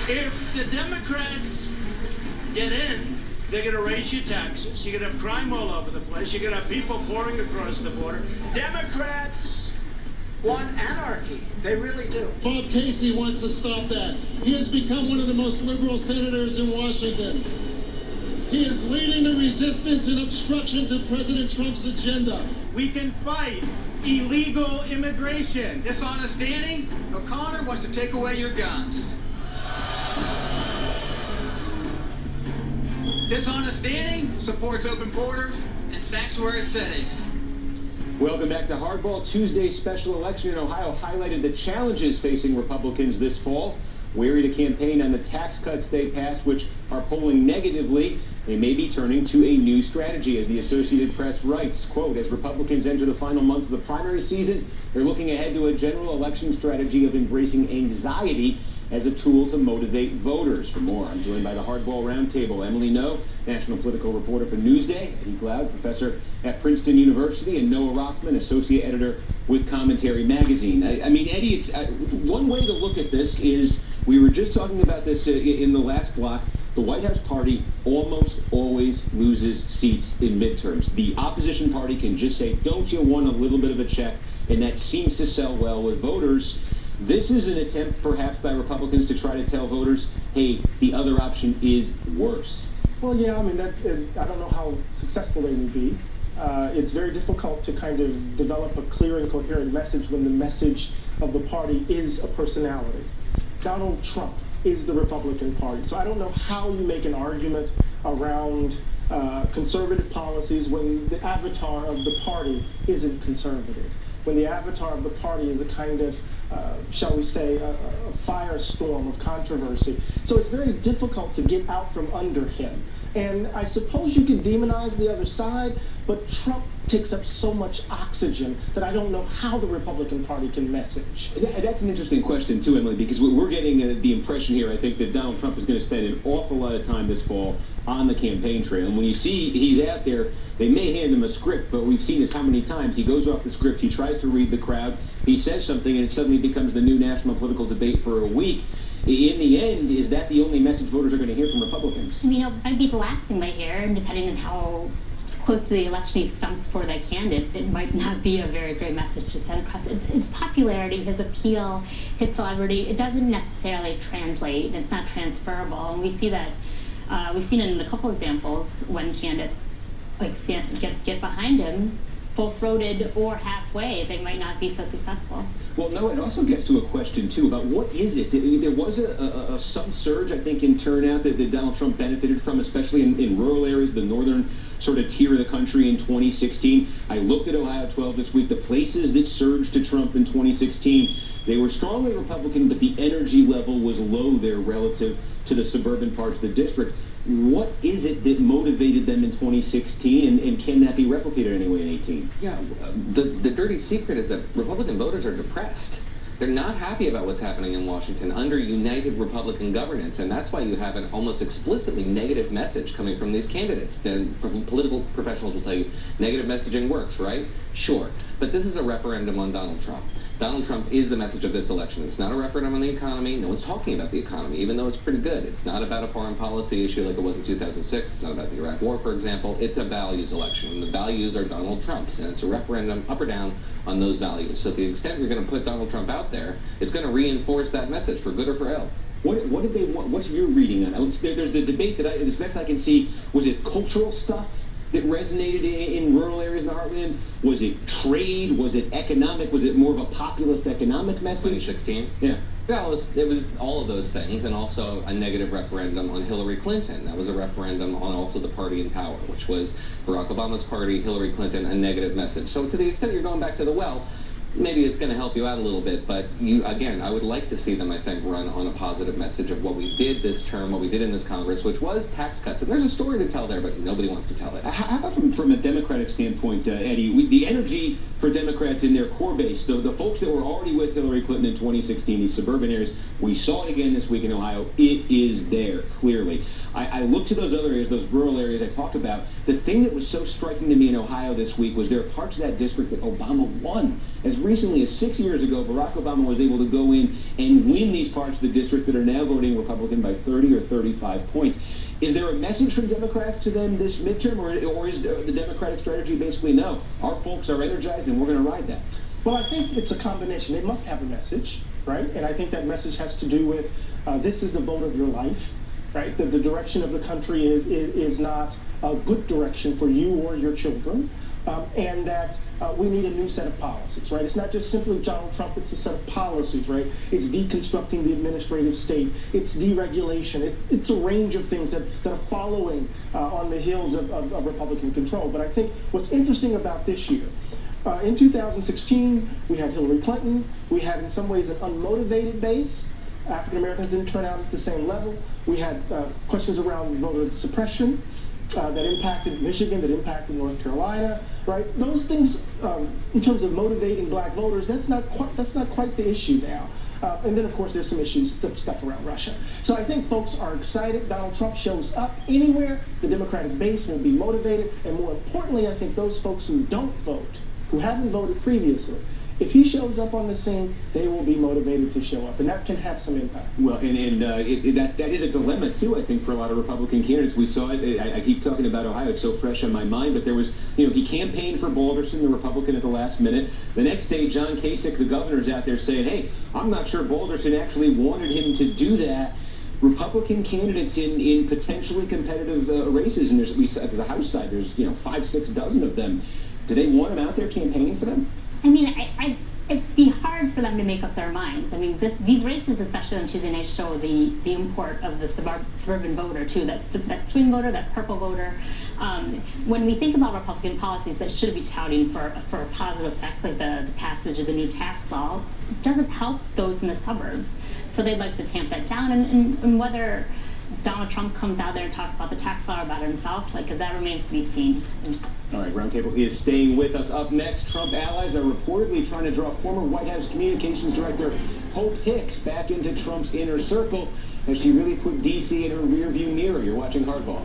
If the Democrats get in, they're going to raise your taxes. You're going to have crime all over the place. You're going to have people pouring across the border. Democrats want anarchy. They really do. Bob Casey wants to stop that. He has become one of the most liberal senators in Washington. He is leading the resistance and obstruction to President Trump's agenda. We can fight illegal immigration. Dishonest Danny, O'Connor wants to take away your guns. Dishonest Danny supports open borders and sanctuary cities. Welcome back to Hardball. Tuesday's special election in Ohio highlighted the challenges facing Republicans this fall. Wary to campaign on the tax cuts they passed, which are polling negatively. They may be turning to a new strategy, as the Associated Press writes. Quote, as Republicans enter the final months of the primary season, they're looking ahead to a general election strategy of embracing anxiety as a tool to motivate voters. For more, I'm joined by the Hardball Roundtable, Emily Ngo, national political reporter for Newsday, Eddie Glaude, professor at Princeton University, and Noah Rothman, associate editor with Commentary Magazine. I mean, Eddie, it's one way to look at this is, we were just talking about this in the last block, the White House party almost always loses seats in midterms. The opposition party can just say, don't you want a little bit of a check? And that seems to sell well with voters. This is an attempt, perhaps, by Republicans to try to tell voters, hey, the other option is worse. Well, yeah, I mean, I don't know how successful they will be. It's very difficult to kind of develop a clear and coherent message when the message of the party is a personality. Donald Trump is the Republican Party. So I don't know how you make an argument around conservative policies when the avatar of the party isn't conservative, when the avatar of the party is a kind of shall we say, a firestorm of controversy. So it's very difficult to get out from under him. And I suppose you can demonize the other side, but Trump takes up so much oxygen that I don't know how the Republican Party can message. That's an interesting question, too, Emily, because we're getting the impression here, I think, that Donald Trump is going to spend an awful lot of time this fall on the campaign trail. And when you see he's out there, they may hand him a script, but we've seen this how many times. He goes off the script, he tries to read the crowd, he says something, and it suddenly becomes the new national political debate for a week. In the end, is that the only message voters are going to hear from Republicans? You know, might be the last thing they hear, and depending on how close to the election he stumps for that candidate, it might not be a very great message to send across. His popularity, his appeal, his celebrity, it doesn't necessarily translate. It's not transferable, and we see that. We've seen it in a couple examples when candidates get behind him, full-throated or halfway, they might not be so successful. Well, no, it also gets to a question, too, about what is it? There was some surge, I think, in turnout that Donald Trump benefited from, especially in rural areas, the northern sort of tier of the country in 2016. I looked at Ohio 12 this week. The places that surged to Trump in 2016, they were strongly Republican, but the energy level was low there relative to the suburban parts of the district. What is it that motivated them in 2016, and can that be replicated anyway in 18? Yeah, the dirty secret is that Republican voters are depressed. They're not happy about what's happening in Washington under united Republican governance, and that's why you have an almost explicitly negative message coming from these candidates. And political professionals will tell you, negative messaging works, right? Sure. But this is a referendum on Donald Trump. Donald Trump is the message of this election. It's not a referendum on the economy. No one's talking about the economy, even though it's pretty good. It's not about a foreign policy issue like it was in 2006. It's not about the Iraq War, for example. It's a values election, and the values are Donald Trump's, and it's a referendum up or down on those values. So to the extent you're going to put Donald Trump out there, it's going to reinforce that message for good or for ill. What did they want? What's your reading on it? There's the debate that, as best I can see, was it cultural stuff that resonated in rural areas in the heartland? Was it trade? Was it economic? Was it more of a populist economic message? 2016? Yeah. Yeah, it was all of those things, and also a negative referendum on Hillary Clinton. That was a referendum on also the party in power, which was Barack Obama's party, Hillary Clinton, a negative message. So to the extent you're going back to the well, maybe it's going to help you out a little bit, but again, I would like to see them, I think, run on a positive message of what we did this term, what we did in this Congress, which was tax cuts. And there's a story to tell there, but nobody wants to tell it. How about from a Democratic standpoint, Eddie, the energy for Democrats in their core base, the folks that were already with Hillary Clinton in 2016, these suburban areas, we saw it again this week in Ohio. It is there, clearly. I look to those other areas, those rural areas I talk about. The thing that was so striking to me in Ohio this week was there are parts of that district that Obama won. As recently as 6 years ago, Barack Obama was able to go in and win these parts of the district that are now voting Republican by 30 or 35 points. Is there a message from Democrats to them this midterm, or is the Democratic strategy basically, no, our folks are energized and we're going to ride that? Well, I think it's a combination. They must have a message, right? And I think that message has to do with this is the vote of your life, right? That the direction of the country is not a good direction for you or your children, and that we need a new set of policies, right? It's not just simply Donald Trump, it's a set of policies, right? It's deconstructing the administrative state, it's deregulation, it's a range of things that are following on the heels of Republican control. But I think what's interesting about this year, in 2016, we had Hillary Clinton. We had, in some ways, an unmotivated base. African Americans didn't turn out at the same level. We had questions around voter suppression that impacted Michigan, that impacted North Carolina, right? Those things, in terms of motivating black voters, that's not quite the issue now. And then, of course, there's some issues, stuff around Russia. So I think folks are excited. Donald Trump shows up anywhere. The Democratic base will be motivated. And more importantly, I think those folks who don't vote, who haven't voted previously, if he shows up on the scene, they will be motivated to show up, and that can have some impact. Well, that is a dilemma too, I think, for a lot of Republican candidates. We saw it. I keep talking about Ohio; it's so fresh on my mind. But there was, he campaigned for Balderson, the Republican, at the last minute. The next day, John Kasich, the governor, is out there saying, "Hey, I'm not sure Balderson actually wanted him to do that." Republican candidates in potentially competitive races, and at the House side, there's 5, 6 dozen of them. Do they want him out there campaigning for them? I mean, it'd be hard for them to make up their minds. I mean, these races, especially on Tuesday night, show the import of the suburban voter too. That swing voter, that purple voter. When we think about Republican policies that should be touting for a positive effect, like the passage of the new tax law, it doesn't help those in the suburbs. So they'd like to tamp that down, and whether Donald Trump comes out there and talks about the tax law or about himself, that remains to be seen. All right, Roundtable is staying with us. Up next, Trump allies are reportedly trying to draw former White House Communications Director Hope Hicks back into Trump's inner circle as she really put D.C. in her rearview mirror. You're watching Hardball.